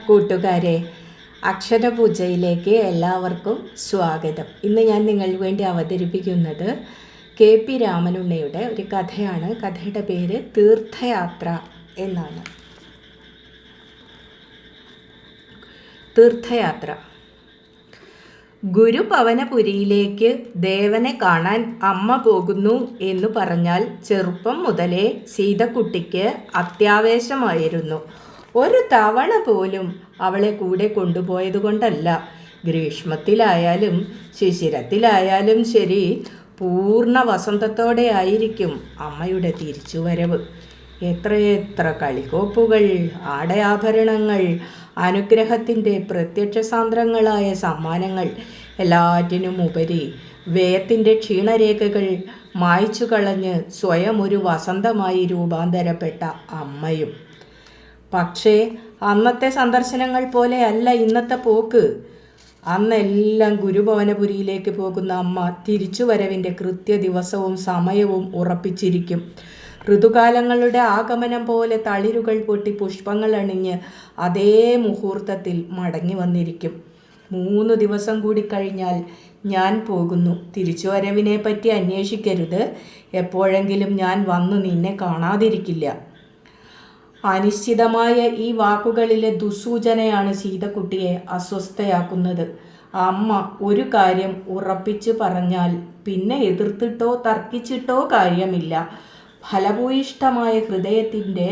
കൂട്ടുകാരെ, അക്ഷരപൂജയിലേക്ക് എല്ലാവർക്കും സ്വാഗതം. ഇന്ന് ഞാൻ നിങ്ങൾക്ക് വേണ്ടി അവതരിപ്പിക്കുന്നത് KP രാമനുണ്ണിയുടെ ഒരു കഥയാണ്. കഥയുടെ പേര് തീർത്ഥയാത്ര എന്നാണ്. തീർത്ഥയാത്ര. ഗുരുപവനപുരിയിലേക്ക് ദേവനെ കാണാൻ അമ്മ പോകുന്നു എന്ന് പറഞ്ഞാൽ ചെറുപ്പം മുതലേ സീതക്കുട്ടിക്ക് അത്യാവേശമായിരുന്നു. ഒരു തവണ പോലും അവളെ കൂടെ കൊണ്ടുപോയതുകൊണ്ടല്ല, ഗ്രീഷ്മത്തിലായാലും ശിശിരത്തിലായാലും ശരി, പൂർണ്ണ വസന്തത്തോടെ ആയിരിക്കും അമ്മയുടെ തിരിച്ചുവരവ്. എത്രയെത്ര കളിക്കോപ്പുകൾ, ആടയാഭരണങ്ങൾ, അനുഗ്രഹത്തിൻ്റെ പ്രത്യക്ഷ സാന്ദ്രങ്ങളായ സമ്മാനങ്ങൾ, എല്ലാറ്റിനും ഉപരി വ്യയത്തിൻ്റെ ക്ഷീണരേഖകൾ മായ്ച്ചു കളഞ്ഞ് സ്വയം ഒരു വസന്തമായി രൂപാന്തരപ്പെട്ട അമ്മയും. പക്ഷേ അന്നത്തെ സന്ദർശനങ്ങൾ പോലെ അല്ല ഇന്നത്തെ പോക്ക്. അന്നെല്ലാം ഗുരുഭവനപുരിയിലേക്ക് പോകുന്ന അമ്മ തിരിച്ചുവരവിൻ്റെ ദിവസവും സമയവും ഉറപ്പിച്ചിരിക്കും. ഋതുകാലങ്ങളുടെ ആഗമനം പോലെ തളിരുകൾ പൊട്ടി പുഷ്പങ്ങൾ അണിഞ്ഞ് അതേ മുഹൂർത്തത്തിൽ മടങ്ങി വന്നിരിക്കും. 3 ദിവസം കൂടി കഴിഞ്ഞാൽ ഞാൻ പോകുന്നു. തിരിച്ചുവരവിനെ പറ്റി അന്വേഷിക്കരുത്. എപ്പോഴെങ്കിലും ഞാൻ വന്നു നിന്നെ കാണാതിരിക്കില്ല. അനിശ്ചിതമായ ഈ വാക്കുകളിലെ ദുസൂചനയാണ് സീതക്കുട്ടിയെ അസ്വസ്ഥയാക്കുന്നത്. അമ്മ ഒരു കാര്യം ഉറപ്പിച്ചു പറഞ്ഞാൽ പിന്നെ എതിർത്തിട്ടോ തർക്കിച്ചിട്ടോ കാര്യമില്ല. ഫലഭൂയിഷ്ഠമായ ഹൃദയത്തിൻ്റെ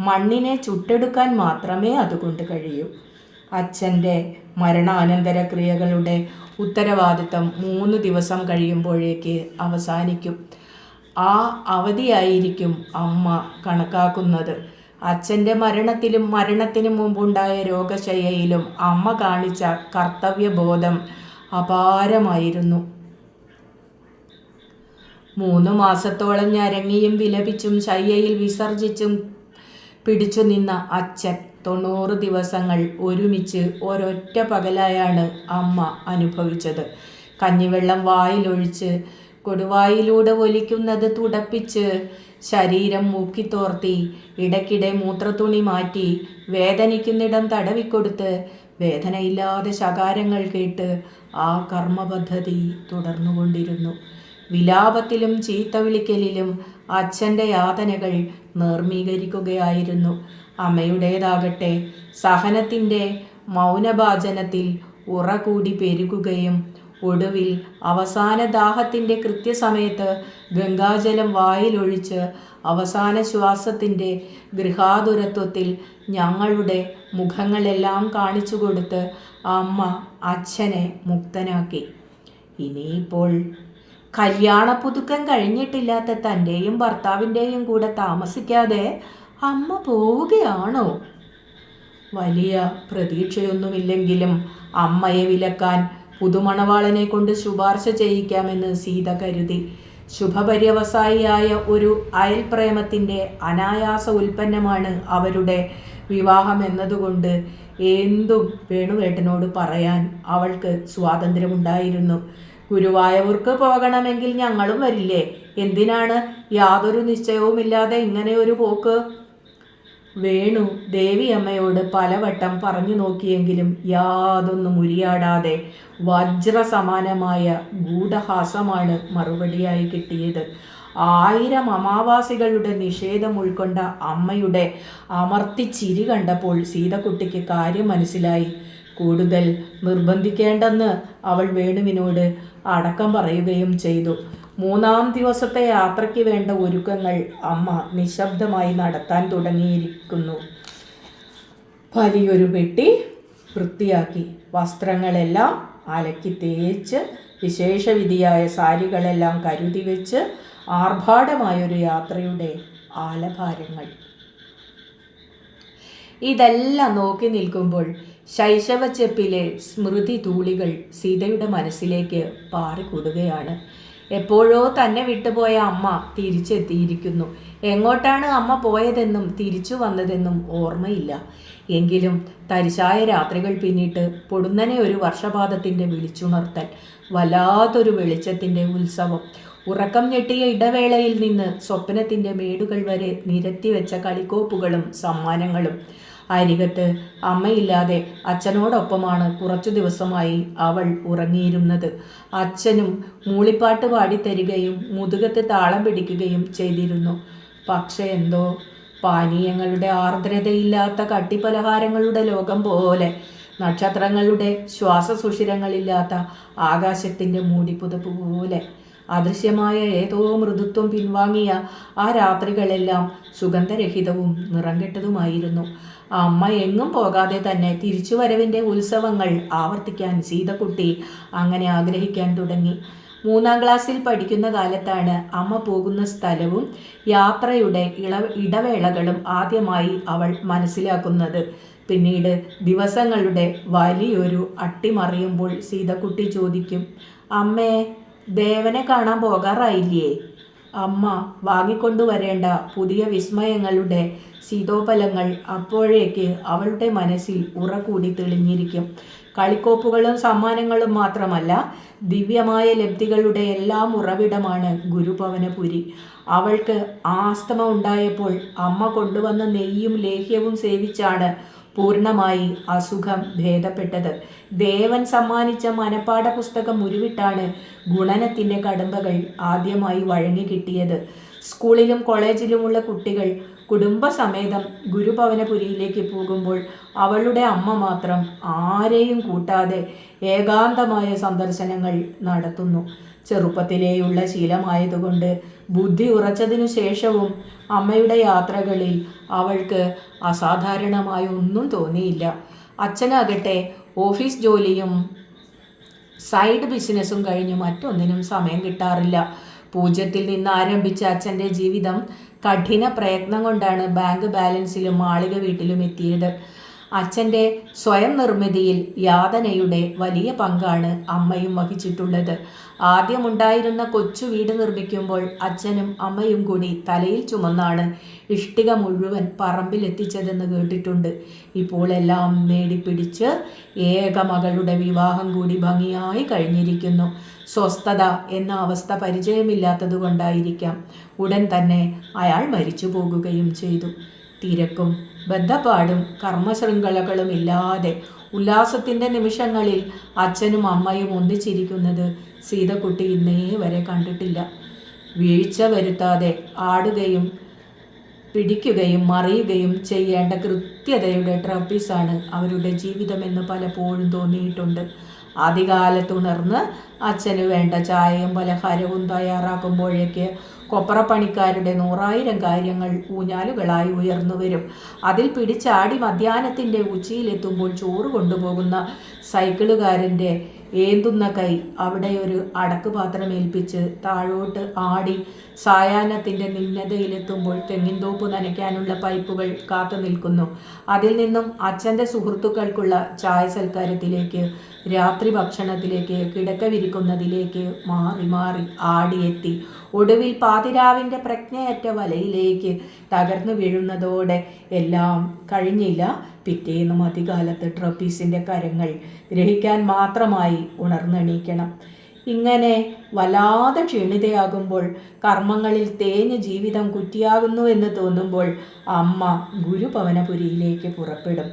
മണ്ണിനെ ചുട്ടെടുക്കാൻ മാത്രമേ അതുകൊണ്ട് കഴിയൂ. അച്ഛൻ്റെ മരണാനന്തര ക്രിയകളുടെ ഉത്തരവാദിത്തം 3 ദിവസം കഴിയുമ്പോഴേക്ക് അവസാനിക്കും. ആ അവധിയായിരിക്കും അമ്മ കണക്കാക്കുന്നത്. അച്ഛൻ്റെ മരണത്തിലും മരണത്തിന് മുമ്പുണ്ടായ രോഗശയ്യയിലും അമ്മ കാണിച്ച കർത്തവ്യബോധം അപാരമായിരുന്നു. 3 മാസത്തോളം ഞരങ്ങിയും വിലപിച്ചും ശയ്യയിൽ വിസർജിച്ചും പിടിച്ചു നിന്ന അച്ഛൻ 90 ദിവസങ്ങൾ ഒരുമിച്ച് ഒരൊറ്റ പകലായാണ് അമ്മ അനുഭവിച്ചത്. കഞ്ഞിവെള്ളം വായിലൊഴിച്ച് കൊടുവായിലൂടെ ഒലിക്കുന്നത് തുടപ്പിച്ച് ശരീരം മൂക്കിത്തോർത്തി ഇടയ്ക്കിടെ മൂത്രത്തുണി മാറ്റി വേദനിക്കുന്നിടം തടവിക്കൊടുത്ത് വേദനയില്ലാതെ ശകാരങ്ങൾ കേട്ട് ആ കർമ്മപദ്ധതി തുടർന്നുകൊണ്ടിരുന്നു. വിലാപത്തിലും ചീത്തവിളിക്കലിലും അച്ഛൻ്റെ യാതനകൾ നിർമ്മീകരിക്കുകയായിരുന്നു. അമ്മയുടേതാകട്ടെ സഹനത്തിൻ്റെ മൗനഭാജനത്തിൽ ഉറകൂടി പെരുകുകയും ഒടുവിൽ അവസാന ദാഹത്തിൻ്റെ കൃത്യസമയത്ത് ഗംഗാജലം വായിലൊഴിച്ച് അവസാന ശ്വാസത്തിൻ്റെ ഗൃഹാതുരത്വത്തിൽ ഞങ്ങളുടെ മുഖങ്ങളെല്ലാം കാണിച്ചു കൊടുത്ത് അമ്മ അച്ഛനെ മുക്തനാക്കി. ഇനിയിപ്പോൾ കല്യാണപ്പുതുക്കം കഴിഞ്ഞിട്ടില്ലാത്ത തൻ്റെയും ഭർത്താവിൻ്റെയും കൂടെ താമസിക്കാതെ അമ്മ പോവുകയാണോ? വലിയ പ്രതീക്ഷയൊന്നുമില്ലെങ്കിലും അമ്മയെ വിലക്കാൻ പുതുമണവാളനെ കൊണ്ട് ശുപാർശ ചെയ്യിക്കാമെന്ന് സീത കരുതി. ശുഭപര്യവസായിയായ ഒരു അയൽപ്രേമത്തിൻ്റെ അനായാസ ഉൽപ്പന്നമാണ് അവരുടെ വിവാഹം എന്നതുകൊണ്ട് എന്തും വേണുവേട്ടനോട് പറയാൻ അവൾക്ക് സ്വാതന്ത്ര്യമുണ്ടായിരുന്നു. ഗുരുവായൂർക്ക് പോകണമെങ്കിൽ ഞങ്ങളും വരില്ലേ? എന്തിനാണ് യാതൊരു നിശ്ചയവുമില്ലാതെ ഇങ്ങനെ ഒരു പോക്ക്? വേണു ദേവിയമ്മയോട് പലവട്ടം പറഞ്ഞു നോക്കിയെങ്കിലും യാതൊന്നും ഉരിയാടാതെ വജ്രസമാനമായ ഗൂഢഹാസമാണ് മറുപടിയായി കിട്ടിയത്. 1000 അമാവാസികളുടെ നിഷേധം ഉൾക്കൊണ്ട അമ്മയുടെ അമർത്തിച്ചിരി കണ്ടപ്പോൾ സീതക്കുട്ടിക്ക് കാര്യം മനസ്സിലായി. കൂടുതൽ നിർബന്ധിക്കേണ്ടെന്ന് അവൾ വേണുവിനോട് അടക്കം പറയുകയും ചെയ്തു. 3-ാം ദിവസത്തെ യാത്രയ്ക്ക് വേണ്ട ഒരുക്കങ്ങൾ അമ്മ നിശബ്ദമായി നടത്താൻ തുടങ്ങിയിരിക്കുന്നു. വലിയൊരു പെട്ടി വൃത്തിയാക്കി, വസ്ത്രങ്ങളെല്ലാം അലക്കി തേച്ച്, വിശേഷവിധിയായ സാരികളെല്ലാം കരുതി വെച്ച്, ആർഭാടമായൊരു യാത്രയുടെ ആലഭാരങ്ങൾ. ഇതെല്ലാം നോക്കി നിൽക്കുമ്പോൾ ശൈശവച്ചെപ്പിലെ സ്മൃതി തൂളികൾ സീതയുടെ മനസ്സിലേക്ക് പാറിക്കൂടുകയാണ്. എപ്പോഴോ തന്നെ വിട്ടുപോയ അമ്മ തിരിച്ചെത്തിയിരിക്കുന്നു. എങ്ങോട്ടാണ് അമ്മ പോയതെന്നും തിരിച്ചു വന്നതെന്നും ഓർമ്മയില്ല. എങ്കിലും തരിശായ രാത്രികൾ പിന്നിട്ട് പൊടുന്നനെ ഒരു വർഷപാതത്തിൻ്റെ വിളിച്ചുണർത്തൽ, വല്ലാത്തൊരു വെളിച്ചത്തിൻ്റെ ഉത്സവം. ഉറക്കം ഞെട്ടിയ ഇടവേളയിൽ നിന്ന് സ്വപ്നത്തിൻ്റെ മേടുകൾ വരെ നിരത്തിവെച്ച കളിക്കോപ്പുകളും സമ്മാനങ്ങളും. അരികത്ത് അമ്മയില്ലാതെ അച്ഛനോടൊപ്പമാണ് കുറച്ചു ദിവസമായി അവൾ ഉറങ്ങിയിരുന്നത്. അച്ഛനും മൂളിപ്പാട്ട് പാടിത്തരികയും മുതുകത്ത് താളം പിടിക്കുകയും ചെയ്തിരുന്നു. പക്ഷെ എന്തോ പാനീയങ്ങളുടെ ആർദ്രതയില്ലാത്ത കട്ടിപ്പലഹാരങ്ങളുടെ ലോകം പോലെ, നക്ഷത്രങ്ങളുടെ ശ്വാസസുഷിരങ്ങളില്ലാത്ത ആകാശത്തിൻ്റെ മൂടിപ്പുതപ്പ് പോലെ അദൃശ്യമായ ഏതോ മൃദുത്വം പിൻവാങ്ങിയ ആ രാത്രികളെല്ലാം സുഗന്ധരഹിതവും നിറം കെട്ടതുമായിരുന്നു. അമ്മ എങ്ങും പോകാതെ തന്നെ തിരിച്ചുവരവിൻ്റെ ഉത്സവങ്ങൾ ആവർത്തിക്കാൻ സീതക്കുട്ടി അങ്ങനെ ആഗ്രഹിക്കാൻ തുടങ്ങി. 3-ാം ക്ലാസ്സിൽ പഠിക്കുന്ന കാലത്താണ് അമ്മ പോകുന്ന സ്ഥലവും യാത്രയുടെ ഇടവേളകളും ആദ്യമായി അവൾ മനസ്സിലാക്കുന്നത്. പിന്നീട് ദിവസങ്ങളുടെ വലിയൊരു അട്ടിമറിയുമ്പോൾ സീതക്കുട്ടി ചോദിക്കും, അമ്മേ, ദേവനെ കാണാൻ പോകാറായില്ലേ? അമ്മ വാങ്ങിക്കൊണ്ടുവരേണ്ട പുതിയ വിസ്മയങ്ങളുടെ ശീതോപലങ്ങൾ അപ്പോഴേക്ക് അവളുടെ മനസ്സിൽ ഉറകൂടി തെളിഞ്ഞിരിക്കും. കളിക്കോപ്പുകളും സമ്മാനങ്ങളും മാത്രമല്ല, ദിവ്യമായ ലബ്ധികളുടെ എല്ലാം ഉറവിടമാണ് ഗുരുഭവനപുരി. അവൾക്ക് ആസ്തമ ഉണ്ടായപ്പോൾ അമ്മ കൊണ്ടുവന്ന നെയ്യും ലേഹ്യവും സേവിച്ചാണ് പൂർണ്ണമായി അസുഖം ഭേദപ്പെട്ടത്. ദേവൻ സമ്മാനിച്ച മനപ്പാഠ പുസ്തകം ഉരുവിട്ടാണ് ഗുണനത്തിൻ്റെ കടമ്പകൾ ആദ്യമായി വഴങ്ങി കിട്ടിയത്. സ്കൂളിലും കോളേജിലുമുള്ള കുട്ടികൾ കുടുംബസമേതം ഗുരുഭവനപുരിയിലേക്ക് പോകുമ്പോൾ അവളുടെ അമ്മ മാത്രം ആരെയും കൂട്ടാതെ ഏകാന്തമായ സന്ദർശനങ്ങൾ നടത്തുന്നു. ചെറുപ്പത്തിലേയുള്ള ശീലമായതുകൊണ്ട് ബുദ്ധി ഉറച്ചതിനു ശേഷവും അമ്മയുടെ യാത്രകളിൽ അവൾക്ക് അസാധാരണമായ ഒന്നും തോന്നിയില്ല. അച്ഛനാകട്ടെ ഓഫീസ് ജോലിയും സൈഡ് ബിസിനസ്സും കഴിഞ്ഞ് മറ്റൊന്നിനും സമയം കിട്ടാറില്ല. 0-ൽ നിന്ന് ആരംഭിച്ച അച്ഛൻ്റെ ജീവിതം കഠിന പ്രയത്നം കൊണ്ടാണ് ബാങ്ക് ബാലൻസിലും മാളിക വീട്ടിലും എത്തിയത്. അച്ഛൻ്റെ സ്വയം നിർമ്മിതിയിൽ യാതനയുടെ വലിയ പങ്കാണ് അമ്മയും വഹിച്ചിട്ടുള്ളത്. ആദ്യമുണ്ടായിരുന്ന കൊച്ചു വീട് നിർമ്മിക്കുമ്പോൾ അച്ഛനും അമ്മയും കൂടി തലയിൽ ചുമന്നാണ് ഇഷ്ടിക മുഴുവൻ പറമ്പിലെത്തിച്ചതെന്ന് കേട്ടിട്ടുണ്ട്. ഇപ്പോൾ എല്ലാം നേടിപ്പിടിച്ച് ഏക മകളുടെ വിവാഹം കൂടി ഭംഗിയായി കഴിഞ്ഞിരിക്കുന്നു. സ്വസ്ഥത എന്ന അവസ്ഥ പരിചയമില്ലാത്തതുകൊണ്ടായിരിക്കാം ഉടൻ തന്നെ അയാൾ മരിച്ചു പോകുകയും ചെയ്തു. തിരക്കും ബദ്ധപ്പാടും കർമ്മശൃംഖലകളും ഇല്ലാതെ ഉല്ലാസത്തിൻ്റെ നിമിഷങ്ങളിൽ അച്ഛനും അമ്മയും ഒന്നിച്ചിരിക്കുന്നത് സീതക്കുട്ടി ഇന്നേ വരെ കണ്ടിട്ടില്ല. വീഴ്ച വരുത്താതെ ആടുകയും പിടിക്കുകയും മറിയുകയും ചെയ്യേണ്ട കൃത്യതയുടെ ട്രപ്പീസാണ് അവരുടെ ജീവിതമെന്ന് പലപ്പോഴും തോന്നിയിട്ടുണ്ട്. ആദ്യകാലത്തുണർന്ന് അച്ഛന് വേണ്ട ചായയും പലഹാരവും തയ്യാറാക്കുമ്പോഴേക്ക് കൊപ്രപ്പണിക്കാരുടെ 100,000 കാര്യങ്ങൾ ഊഞ്ഞാലുകളായി ഉയർന്നു വരും. അതിൽ പിടിച്ചാടി മധ്യാഹ്നത്തിൻ്റെ ഉച്ചയിലെത്തുമ്പോൾ ചോറ് കൊണ്ടുപോകുന്ന സൈക്കിളുകാരൻ്റെ ഏന്തുന്ന കൈ അവിടെ ഒരു അടക്ക് പാത്രം ഏൽപ്പിച്ച് താഴോട്ട് ആടി സായാഹ്നത്തിൻ്റെ നിമ്നതയിലെത്തുമ്പോൾ തെങ്ങിൻതോപ്പ് നനയ്ക്കാനുള്ള പൈപ്പുകൾ കാത്തു നിൽക്കുന്നു. അതിൽ നിന്നും അച്ഛൻ്റെ സുഹൃത്തുക്കൾക്കുള്ള ചായ സൽക്കാരത്തിലേക്ക്, രാത്രി ഭക്ഷണത്തിലേക്ക്, കിടക്ക വിരിക്കുന്നതിലേക്ക് മാറി മാറി ആടിയെത്തി ഒടുവിൽ പാതിരാവിൻ്റെ പ്രജ്ഞയറ്റ വലയിലേക്ക് തകർന്നു വീഴുന്നതോടെ എല്ലാം കഴിഞ്ഞില്ല. പിറ്റേന്ന് മതികാലത്ത് ട്രപ്പീസിൻ്റെ കരങ്ങൾ ഗ്രഹിക്കാൻ മാത്രമായി ഉണർന്നെണീക്കണം. ഇങ്ങനെ വല്ലാതെ ക്ഷീണിതയാകുമ്പോൾ, കർമ്മങ്ങളിൽ തേഞ്ഞ് ജീവിതം കുറ്റിയാകുന്നുവെന്ന് തോന്നുമ്പോൾ അമ്മ ഗുരുഭവനപുരിയിലേക്ക് പുറപ്പെടും.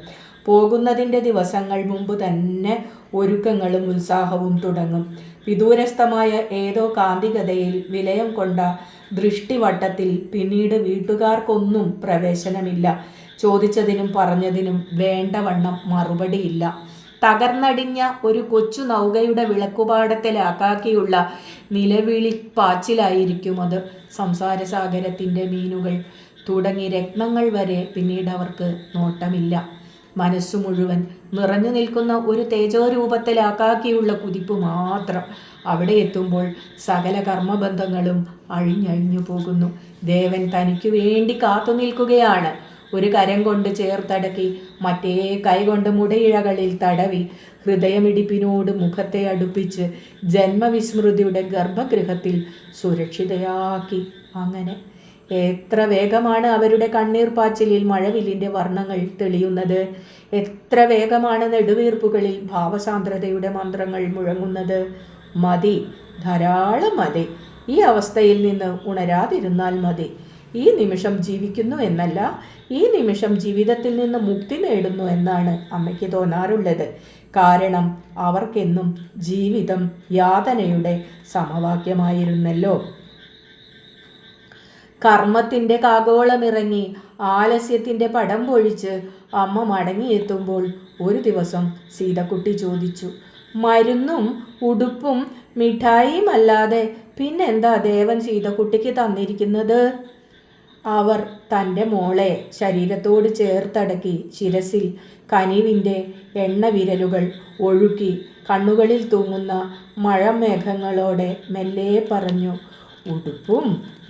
പോകുന്നതിൻ്റെ ദിവസങ്ങൾ മുമ്പ് തന്നെ ഒരുക്കങ്ങളും ഉത്സാഹവും തുടങ്ങും. വിദൂരസ്ഥമായ ഏതോ കാന്തികതയിൽ വിലയം കൊണ്ട ദൃഷ്ടിവട്ടത്തിൽ പിന്നീട് വീട്ടുകാർക്കൊന്നും പ്രവേശനമില്ല. ചോദിച്ചതിനും പറഞ്ഞതിനും വേണ്ടവണ്ണം മറുപടിയില്ല. തകർന്നടിഞ്ഞ ഒരു കൊച്ചു നൗകയുടെ വിളക്കുപാടത്തിലാക്കാക്കിയുള്ള നിലവിളിപ്പാച്ചിലായിരിക്കും അത്. സംസാരസാഗരത്തിൻ്റെ മീനുകൾ തുടങ്ങി രത്നങ്ങൾ വരെ പിന്നീട് അവർക്ക് നോട്ടമില്ല. മനസ്സു മുഴുവൻ നിറഞ്ഞു നിൽക്കുന്ന ഒരു തേജോരൂപത്തിലാക്കാക്കിയുള്ള കുതിപ്പ് മാത്രം. അവിടെ എത്തുമ്പോൾ സകല കർമ്മബന്ധങ്ങളും അഴിഞ്ഞഴിഞ്ഞു പോകുന്നു. ദേവൻ തനിക്കു വേണ്ടി കാത്തു നിൽക്കുകയാണ്. ഒരു കരം കൊണ്ട് ചേർത്തടക്കി മറ്റേ കൈകൊണ്ട് മുടയിഴകളിൽ തടവി ഹൃദയമിടിപ്പിനോട് മുഖത്തെ അടുപ്പിച്ച് ജന്മവിസ്മൃതിയുടെ ഗർഭഗൃഹത്തിൽ സുരക്ഷിതയാക്കി. അങ്ങനെ എത്ര വേഗമാണ് അവരുടെ കണ്ണീർ പാച്ചിലിൽ മഴവില്ലിൻ്റെ വർണ്ണങ്ങൾ തെളിയുന്നത്! എത്ര വേഗമാണ് നെടുവീർപ്പുകളിൽ ഭാവസാന്ദ്രതയുടെ മന്ത്രങ്ങൾ മുഴങ്ങുന്നത്! മതി, ധാരാളം മതി. ഈ അവസ്ഥയിൽ നിന്ന് ഉണരാതിരുന്നാൽ മതി. ഈ നിമിഷം ജീവിക്കുന്നു എന്നല്ല, ഈ നിമിഷം ജീവിതത്തിൽ നിന്ന് മുക്തി നേടുന്നു എന്നാണ് അമ്മയ്ക്ക് തോന്നാറുള്ളത്. കാരണം അവർക്കെന്നും ജീവിതം യാതനയുടെ സമവാക്യമായിരുന്നല്ലോ. കർമ്മത്തിൻ്റെ കാഗോളമിറങ്ങി ആലസ്യത്തിൻ്റെ പടം പൊഴിച്ച് അമ്മ മടങ്ങിയെത്തുമ്പോൾ ഒരു ദിവസം സീതക്കുട്ടി ചോദിച്ചു, മരുന്നും ഉടുപ്പും മിഠായിയും അല്ലാതെ പിന്നെന്താ ദേവൻ സീതക്കുട്ടിക്ക് തന്നിരിക്കുന്നത്? അവർ തൻ്റെ മോളെ ശരീരത്തോട് ചേർത്തടക്കി ശിരസിൽ കനിവിൻ്റെ എണ്ണവിരലുകൾ ഒഴുക്കി കണ്ണുകളിൽ തൂങ്ങുന്ന മഴമേഘങ്ങളോടെ മെല്ലെ പറഞ്ഞു, ഉടുപ്പും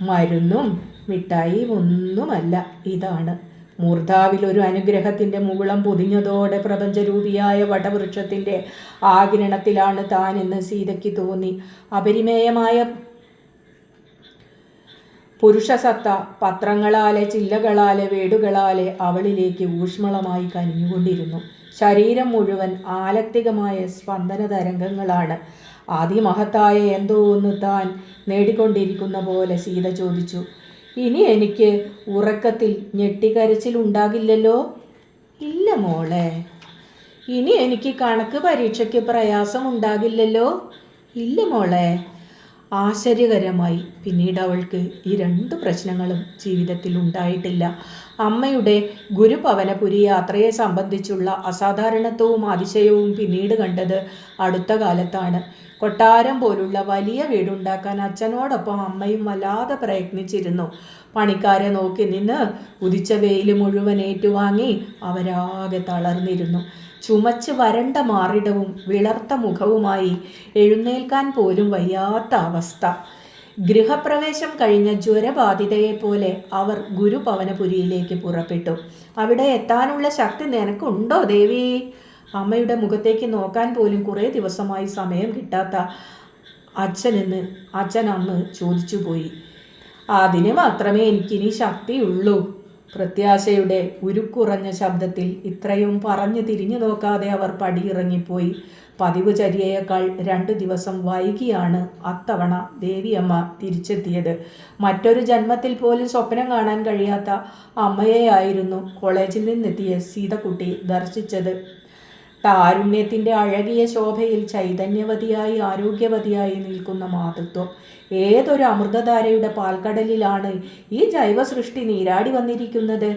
മരുന്നും മിഠായിയും ഒന്നുമല്ല, ഇതാണ്. മൂർധാവിലൊരു അനുഗ്രഹത്തിൻ്റെ മുകുളം പൊതിഞ്ഞതോടെ പ്രപഞ്ചരൂപിയായ വടവൃക്ഷത്തിൻ്റെ ആകിരണത്തിലാണ് താനെന്ന് സീതയ്ക്ക് തോന്നി. അപരിമേയമായ പുരുഷസത്ത പത്രങ്ങളാലെ ചില്ലകളാലെ വേടുകളാലെ അവളിലേക്ക് ഊഷ്മളമായി കനിഞ്ഞുകൊണ്ടിരുന്നു. ശരീരം മുഴുവൻ ആലക്തികമായ സ്പന്ദന തരംഗങ്ങളാണ്. അതിമഹത്തായ എന്തോ ഒന്ന് താൻ നേടിക്കൊണ്ടിരിക്കുന്ന പോലെ സീത ചോദിച്ചു, ഇനി എനിക്ക് ഉറക്കത്തിൽ ഞെട്ടിക്കരച്ചിലുണ്ടാകില്ലല്ലോ? ഇല്ല മോളെ. ഇനി എനിക്ക് കണക്ക് പരീക്ഷയ്ക്ക് പ്രയാസമുണ്ടാകില്ലല്ലോ? ഇല്ല മോളെ. ആശ്ചര്യകരമായി പിന്നീട് അവൾക്ക് ഈ 2 പ്രശ്നങ്ങളും ജീവിതത്തിൽ ഉണ്ടായിട്ടില്ല. അമ്മയുടെ ഗുരുഭവനപുരി യാത്രയെ സംബന്ധിച്ചുള്ള അസാധാരണത്വവും അതിശയവും പിന്നീട് കണ്ടത് അടുത്ത കാലത്താണ്. കൊട്ടാരം പോലുള്ള വലിയ വീടുണ്ടാക്കാൻ അച്ഛനോടൊപ്പം അമ്മയും വല്ലാതെ പ്രയത്നിച്ചിരുന്നു. പണിക്കാരെ നോക്കി നിന്ന് ഉദിച്ച വെയിൽ മുഴുവൻ ഏറ്റുവാങ്ങി അവരാകെ തളർന്നിരുന്നു. ചുമച്ച് വരണ്ട മാറിടവും വിളർത്ത മുഖവുമായി എഴുന്നേൽക്കാൻ പോലും വയ്യാത്ത അവസ്ഥ. ഗൃഹപ്രവേശം കഴിഞ്ഞ ജ്വരബാധിതയെപ്പോലെ അവർ ഗുരുഭവനപുരിയിലേക്ക് പുറപ്പെട്ടു. അവിടെ എത്താനുള്ള ശക്തി നിനക്കുണ്ടോ ദേവി? അമ്മയുടെ മുഖത്തേക്ക് നോക്കാൻ പോലും കുറേ ദിവസമായി സമയം കിട്ടാത്ത അച്ഛൻ അന്ന് ചോദിച്ചു പോയി. അതിന് മാത്രമേ എനിക്കിനി ശക്തിയുള്ളൂ. പ്രത്യാശയുടെ ഉരുക്കുറഞ്ഞ ശബ്ദത്തിൽ ഇത്രയും പറഞ്ഞു തിരിഞ്ഞു നോക്കാതെ അവർ പടിയിറങ്ങിപ്പോയി. പതിവ് ചര്യയേക്കാൾ 2 ദിവസം വൈകിയാണ് അത്തവണ ദേവിയമ്മ തിരിച്ചെത്തിയത്. മറ്റൊരു ജന്മത്തിൽ പോലും സ്വപ്നം കാണാൻ കഴിയാത്ത അമ്മയെയായിരുന്നു കോളേജിൽ നിന്നെത്തിയ സീതക്കുട്ടി ദർശിച്ചത്. താരുണ്യത്തിൻ്റെ അഴകിയ ശോഭയിൽ ചൈതന്യവതിയായി ആരോഗ്യവതിയായി നിൽക്കുന്ന മാതൃത്വം. ഏതൊരു അമൃതധാരയുടെ പാൽക്കടലിലാണ് ഈ ജൈവസൃഷ്ടി നീരാടി വന്നിരിക്കുന്നത്?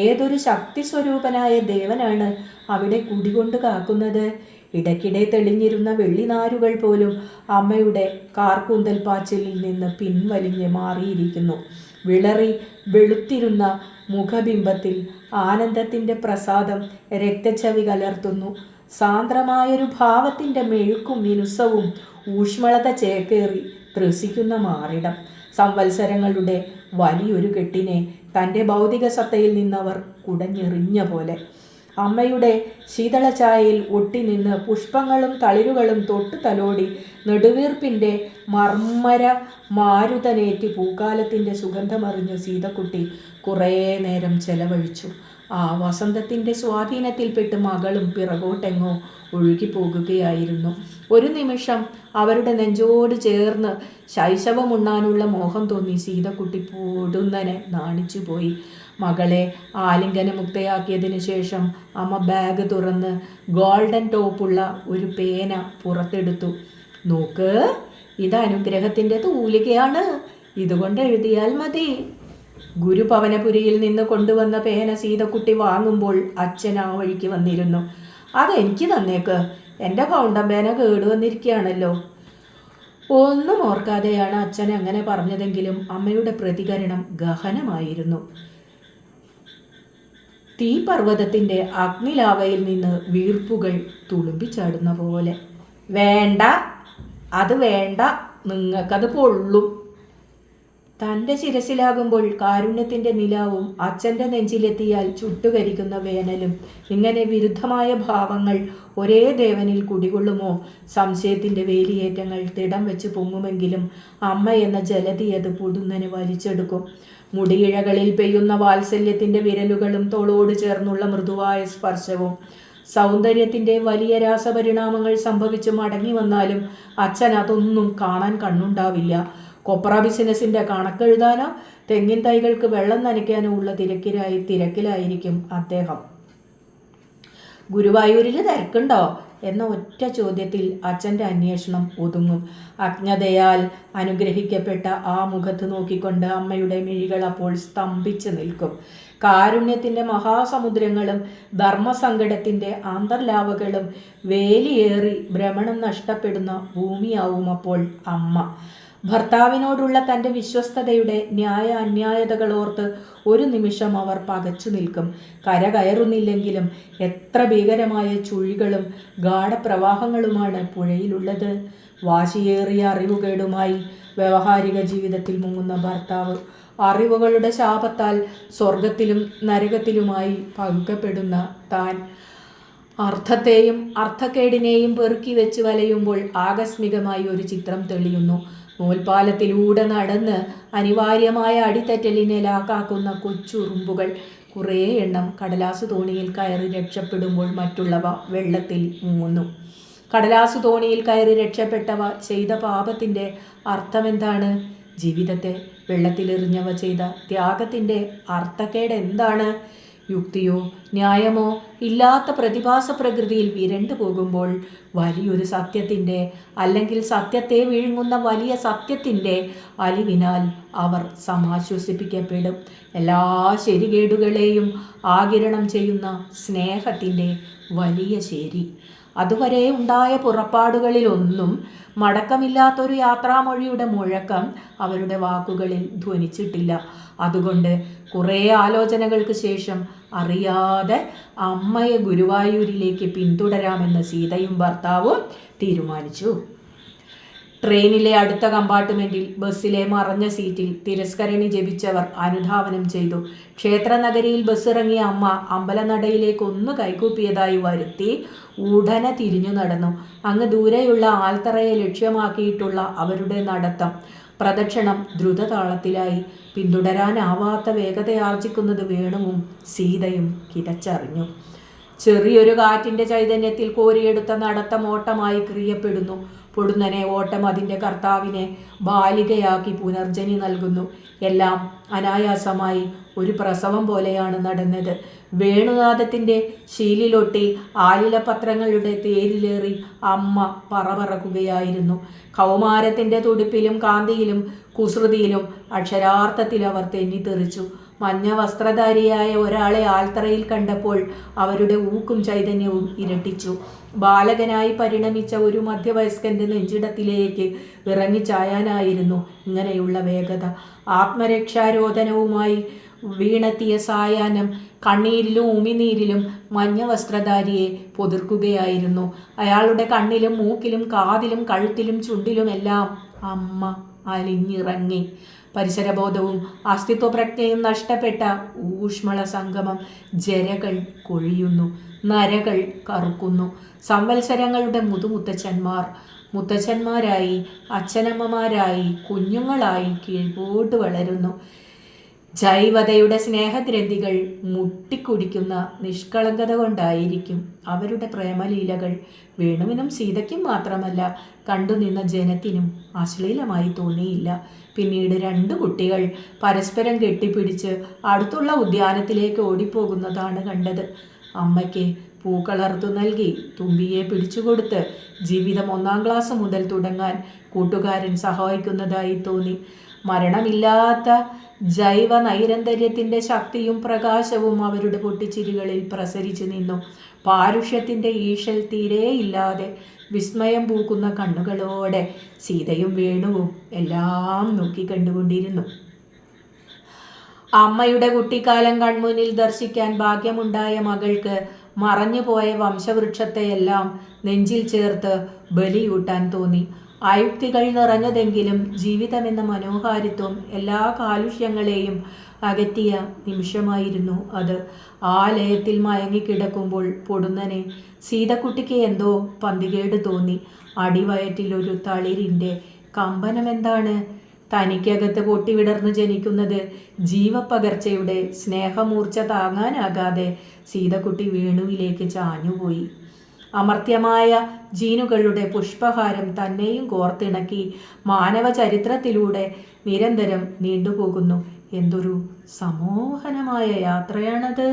ഏതൊരു ശക്തിസ്വരൂപനായ ദേവനാണ് അവിടെ കുടികൊണ്ട് കാക്കുന്നത്? ഇടയ്ക്കിടെ തെളിഞ്ഞിരുന്ന വെള്ളിനാരുകൾ പോലും അമ്മയുടെ കാർക്കൂന്തൽ പാച്ചിലിൽ നിന്ന് പിൻവലിഞ്ഞ് മാറിയിരിക്കുന്നു. വിളറി വെളുത്തിരുന്ന മുഖബിംബത്തിൽ ആനന്ദത്തിൻ്റെ പ്രസാദം രക്തച്ചവി കലർത്തുന്നു. സാന്ദ്രമായൊരു ഭാവത്തിൻ്റെ മെഴുക്കും മിനുസവും ഊഷ്മളത ചേക്കേറി ത്രസിക്കുന്ന മാറിടം. സംവത്സരങ്ങളുടെ വലിയൊരു കെട്ടിനെ തൻ്റെ ഭൗതിക സത്തയിൽ നിന്നവർ കുടഞ്ഞെറിഞ്ഞ പോലെ. അമ്മയുടെ ശീതളഛായയിൽ ഒട്ടിനിന്ന് പുഷ്പങ്ങളും തളിരുകളും തൊട്ടു തലോടി നെടുവീർപ്പിൻ്റെ മർമ്മര മാരുതനേറ്റി പൂക്കാലത്തിൻ്റെ സുഗന്ധമറിഞ്ഞ സീതക്കുട്ടി കുറേ നേരം ചെലവഴിച്ചു. ആ വസന്തത്തിൻ്റെ സ്വാധീനത്തിൽപ്പെട്ട് മകളും പിറകോട്ടെങ്ങോ ഒഴുകിപ്പോകുകയായിരുന്നു. ഒരു നിമിഷം അവരുടെ നെഞ്ചോട് ചേർന്ന് ശൈശവമുണ്ണാനുള്ള മോഹം തോന്നി സീതക്കുട്ടി പൊടുന്നനെ നാണിച്ചുപോയി. മകളെ ആലിംഗനമുക്തയാക്കിയതിന് ശേഷം അമ്മ ബാഗ് തുറന്ന് ഗോൾഡൻ ടോപ്പുള്ള ഒരു പേന പുറത്തെടുത്തു. നോക്ക്, ഇത് അനുഗ്രഹത്തിൻ്റെ തൂലികയാണ്. ഇതുകൊണ്ട് എഴുതിയാൽ മതി. ഗുരുഭവനപുരിയിൽ നിന്ന് കൊണ്ടുവന്ന പേന സീതക്കുട്ടി വാങ്ങുമ്പോൾ അച്ഛൻ ആ വഴിക്ക് വന്നിരുന്നു. അതെനിക്ക് തന്നേക്ക്, എൻ്റെ ഫൗണ്ടൻ പേന കേടുവന്നിരിക്കുകയാണല്ലോ. ഒന്നും ഓർക്കാതെയാണ് അച്ഛൻ അങ്ങനെ പറഞ്ഞതെങ്കിലും അമ്മയുടെ പ്രതികരണം ഗഹനമായിരുന്നു. തീപർവ്വതത്തിൻ്റെ അഗ്നിലാവയിൽ നിന്ന് വീർപ്പുകൾ തുളുമ്പിച്ചാടുന്ന പോലെ. വേണ്ട, അത് വേണ്ട, നിങ്ങൾക്കത് പൊള്ളും. തൻ്റെ ശിരസിലാകുമ്പോൾ കാരുണ്യത്തിൻ്റെ നിലാവും അച്ഛൻ്റെ നെഞ്ചിലെത്തിയാൽ ചുട്ടുകരിക്കുന്ന വേനലും, ഇങ്ങനെ വിരുദ്ധമായ ഭാവങ്ങൾ ഒരേ ദേവനിൽ കുടികൊള്ളുമോ? സംശയത്തിൻ്റെ വേലിയേറ്റങ്ങൾ തിടം വെച്ച് പൊങ്ങുമെങ്കിലും അമ്മ എന്ന ജലതി അത് പൊടുന്നനെ വലിച്ചെടുക്കും. മുടിയിഴകളിൽ പെയ്യുന്ന വാത്സല്യത്തിൻ്റെ വിരലുകളും തോളോട് ചേർന്നുള്ള മൃദുവായ സ്പർശവും. സൗന്ദര്യത്തിൻ്റെ വലിയ രാസപരിണാമങ്ങൾ സംഭവിച്ച് മടങ്ങി വന്നാലും അച്ഛൻ അതൊന്നും കാണാൻ കണ്ണുണ്ടാവില്ല. കൊപ്ര ബിസിനസിൻ്റെ കണക്കെഴുതാനോ തെങ്ങിൻ തൈകൾക്ക് വെള്ളം നനയ്ക്കാനോ ഉള്ള തിരക്കിലായിരിക്കും അദ്ദേഹം. ഗുരുവായൂരിൽ തിരക്കുണ്ടോ എന്ന ഒറ്റ ചോദ്യത്തിൽ അച്ഛൻ്റെ അന്വേഷണം ഒതുങ്ങും. അജ്ഞതയാൽ അനുഗ്രഹിക്കപ്പെട്ട ആ മുഖത്ത് നോക്കിക്കൊണ്ട് അമ്മയുടെ മിഴികൾ അപ്പോൾ സ്തംഭിച്ച് നിൽക്കും. കാരുണ്യത്തിൻ്റെ മഹാസമുദ്രങ്ങളും ധർമ്മസങ്കടത്തിൻ്റെ ആന്തർലാവകളും വേലിയേറി ഭ്രമണം നഷ്ടപ്പെടുന്ന ഭൂമിയാവും അപ്പോൾ അമ്മ. ഭർത്താവിനോടുള്ള തൻ്റെ വിശ്വസ്തതയുടെ ന്യായ അന്യായതകളോർത്ത് ഒരു നിമിഷം അവർ പകച്ചു നിൽക്കും. കര കയറുന്നില്ലെങ്കിലും എത്ര ഭീകരമായ ചുഴികളും ഗാഢപ്രവാഹങ്ങളുമാണ് പുഴയിലുള്ളത്. വാശിയേറിയ അറിവുകേടുമായി വ്യവഹാരിക ജീവിതത്തിൽ മുങ്ങുന്ന ഭർത്താവ്, അറിവുകളുടെ ശാപത്താൽ സ്വർഗത്തിലും നരകത്തിലുമായി പകുക്കപ്പെടുന്ന താൻ, അർത്ഥത്തെയും അർത്ഥക്കേടിനെയും പെറുക്കി വെച്ച് വലയുമ്പോൾ ആകസ്മികമായി ഒരു ചിത്രം തെളിയുന്നു. നൂൽപ്പാലത്തിലൂടെ നടന്ന് അനിവാര്യമായ അടിത്തറ്റലിനെ ലാക്കാക്കുന്ന കൊച്ചുറുമ്പുകൾ. കുറേ എണ്ണം കടലാസു തോണിയിൽ കയറി രക്ഷപ്പെടുമ്പോൾ മറ്റുള്ളവ വെള്ളത്തിൽ മുങ്ങുന്നു. കടലാസു തോണിയിൽ കയറി രക്ഷപ്പെട്ടവ ചെയ്ത പാപത്തിൻ്റെ അർത്ഥമെന്താണ്? ജീവിതത്തെ വെള്ളത്തിലെറിഞ്ഞവ ചെയ്ത ത്യാഗത്തിൻ്റെ അർത്ഥക്കേട് എന്താണ്? യുക്തിയോ ന്യായമോ ഇല്ലാത്ത പ്രതിഭാസ പ്രകൃതിയിൽ വിരണ്ടു പോകുമ്പോൾ വലിയൊരു സത്യത്തിൻ്റെ, അല്ലെങ്കിൽ സത്യത്തെ വിഴുങ്ങുന്ന വലിയ സത്യത്തിൻ്റെ അലിവിനാൽ അവർ സമാശ്വസിപ്പിക്കപ്പെടും. എല്ലാ ശരികേടുകളെയും ആഗിരണം ചെയ്യുന്ന സ്നേഹത്തിൻ്റെ വലിയ ശരി. അതുവരെ ഉണ്ടായ പുറപ്പാടുകളിലൊന്നും മടക്കമില്ലാത്തൊരു യാത്രാമൊഴിയുടെ മുഴക്കം അവരുടെ വാക്കുകളിൽ ധ്വനിച്ചിട്ടില്ല. അതുകൊണ്ട് കുറേ ആലോചനകൾക്ക് ശേഷം അറിയാതെ അമ്മയെ ഗുരുവായൂരിലേക്ക് പിന്തുടരാമെന്ന് സീതയും ഭർത്താവും തീരുമാനിച്ചു. ട്രെയിനിലെ അടുത്ത കമ്പാർട്ട്മെൻറ്റിൽ ബസ്സിലെ മറഞ്ഞ സീറ്റിൽ തിരസ്കരണി ജപിച്ചവർ അനുധാവനം ചെയ്തു. ക്ഷേത്രനഗരിയിൽ ബസ്സിറങ്ങിയ അമ്മ അമ്പലനടയിലേക്ക് ഒന്ന് കൈകൂപ്പിയതായി വരുത്തി ഉടനെ തിരിഞ്ഞു നടന്നു. അങ്ങ് ദൂരെയുള്ള ആൽത്തറയെ ലക്ഷ്യമാക്കിയിട്ടുള്ള അവരുടെ നടത്തം പ്രദക്ഷിണം ദ്രുതതാളത്തിലായി. പിന്തുടരാനാവാത്ത വേഗതയാർജിക്കുന്നത് വേണുവും സീതയും കിതച്ചറിഞ്ഞു. ചെറിയൊരു കാറ്റിൻ്റെ ചൈതന്യത്തിൽ കോരിയെടുത്ത നടത്തം ഓട്ടമായി ക്രിയപ്പെടുന്നു. പൊടുന്നനെ ഓട്ടം അതിൻ്റെ കർത്താവിനെ ബാലികയാക്കി പുനർജനി നൽകുന്നു. എല്ലാം അനായാസമായി ഒരു പ്രസവം പോലെയാണ് നടന്നത്. വേണുനാഥത്തിൻ്റെ ശീലിലൊട്ടി ആലിലപത്രങ്ങളുടെ തേരിലേറി അമ്മ പറപറക്കുകയായിരുന്നു. കൗമാരത്തിൻ്റെ തുടിപ്പിലും കാന്തിയിലും കുസൃതിയിലും അക്ഷരാർത്ഥത്തിൽ അവർ തെന്നിത്തെറിച്ചു. മഞ്ഞ വസ്ത്രധാരിയായ ഒരാളെ ആൽത്തറയിൽ കണ്ടപ്പോൾ അവരുടെ ഊക്കും ചൈതന്യവും ഇരട്ടിച്ചു. ബാലകനായി പരിണമിച്ച ഒരു മധ്യവയസ്കൻ്റെ നെഞ്ചിടത്തിലേക്ക് ഇറങ്ങിച്ചായാനായിരുന്നു ഇങ്ങനെയുള്ള വേഗത. ആത്മരക്ഷാരോധനവുമായി വീണെത്തിയ സായാഹ്നം കണ്ണീരിലും ഉമിനീരിലും മഞ്ഞ വസ്ത്രധാരിയെ പൊതിർക്കുകയായിരുന്നു. അയാളുടെ കണ്ണിലും മൂക്കിലും കാതിലും കഴുത്തിലും ചുണ്ടിലുമെല്ലാം അമ്മ അലിഞ്ഞിറങ്ങി. പരിസരബോധവും അസ്തിത്വപ്രജ്ഞയും നഷ്ടപ്പെട്ട ഊഷ്മള സംഗമം. ജരകൾ കൊഴിയുന്നു, നരകൾ കറുക്കുന്നു. സംവത്സരങ്ങളുടെ മുത്തച്ഛന്മാരായി, അച്ഛനമ്മമാരായി, കുഞ്ഞുങ്ങളായി കീഴ്പോട്ട് വളരുന്നു. ജൈവതയുടെ സ്നേഹഗ്രന്ഥികൾ മുട്ടിക്കുടിക്കുന്ന നിഷ്കളങ്കത കൊണ്ടായിരിക്കും അവരുടെ പ്രേമലീലകൾ. വേണുവിനും സീതയ്ക്കും മാത്രമല്ല, കണ്ടുനിന്ന ജനത്തിനും അശ്ലീലമായി തോന്നിയില്ല. പിന്നീട് 2 കുട്ടികൾ പരസ്പരം കെട്ടിപ്പിടിച്ച് അടുത്തുള്ള ഉദ്യാനത്തിലേക്ക് ഓടിപ്പോകുന്നതാണ് കണ്ടത്. അമ്മയ്ക്ക് പൂക്കളർത്തു നൽകി തുമ്പിയെ പിടിച്ചുകൊടുത്ത് ജീവിതം 1-ാം ക്ലാസ് മുതൽ തുടങ്ങാൻ കൂട്ടുകാരൻ സഹായിക്കുന്നതായി തോന്നി. മരണമില്ലാത്ത ജൈവ നൈരന്തര്യത്തിൻ്റെ ശക്തിയും പ്രകാശവും അവരുടെ പൊട്ടിച്ചിരികളിൽ പ്രസരിച്ചു നിന്നു. പാരുഷ്യത്തിൻ്റെ ഈശൽ തീരെയില്ലാതെ വിസ്മയം പൂക്കുന്ന കണ്ണുകളോടെ സീതയും വേണുവും എല്ലാം നോക്കിക്കണ്ടുകൊണ്ടിരുന്നു. അമ്മയുടെ കുട്ടിക്കാലം കൺമുന്നിൽ ദർശിക്കാൻ ഭാഗ്യമുണ്ടായ മകൾക്ക് മറഞ്ഞുപോയ വംശവൃക്ഷത്തെയെല്ലാം നെഞ്ചിൽ ചേർത്ത് ബലിയൂട്ടാൻ തോന്നി. ആയുക്തികൾ നിറഞ്ഞതെങ്കിലും ജീവിതമെന്ന മനോഹാരിത്വം എല്ലാ കാലുഷ്യങ്ങളെയും അകറ്റിയ നിമിഷമായിരുന്നു അത്. ആ ലയത്തിൽ മയങ്ങിക്കിടക്കുമ്പോൾ പൊടുന്നനെ സീതക്കുട്ടിക്ക് എന്തോ പന്തികേട് തോന്നി. അടിവയറ്റിലൊരു തളിരിൻ്റെ കമ്പനമെന്താണ്? തനിക്കകത്ത് പൊട്ടിവിടർന്നു ജനിക്കുന്നത് ജീവപ്പകർച്ചയുടെ സ്നേഹമൂർച്ച താങ്ങാനാകാതെ സീതക്കുട്ടി വേണുവിലേക്ക് ചാഞ്ഞുപോയി. അമർത്യമായ ജീനുകളുടെ പുഷ്പഹാരം തന്നെയും കോർത്തിണക്കി മാനവ ചരിത്രത്തിലൂടെ നിരന്തരം നീണ്ടുപോകുന്നു. എന്തൊരു സമോഹനമായ യാത്രയാണത്!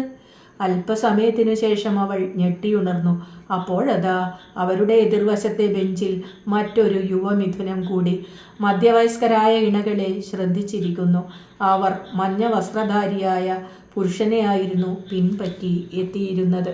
അല്പസമയത്തിനു ശേഷം അവൾ ഞെട്ടിയുണർന്നു. അപ്പോഴതാ അവരുടെ എതിർവശത്തെ ബെഞ്ചിൽ മറ്റൊരു യുവമിഥുനം കൂടി മധ്യവയസ്കരായ ഇണകളെ ശ്രദ്ധിച്ചിരിക്കുന്നു. അവർ മഞ്ഞ വസ്ത്രധാരിയായ പുരുഷനെയായിരുന്നു പിൻപറ്റി എത്തിയിരുന്നത്.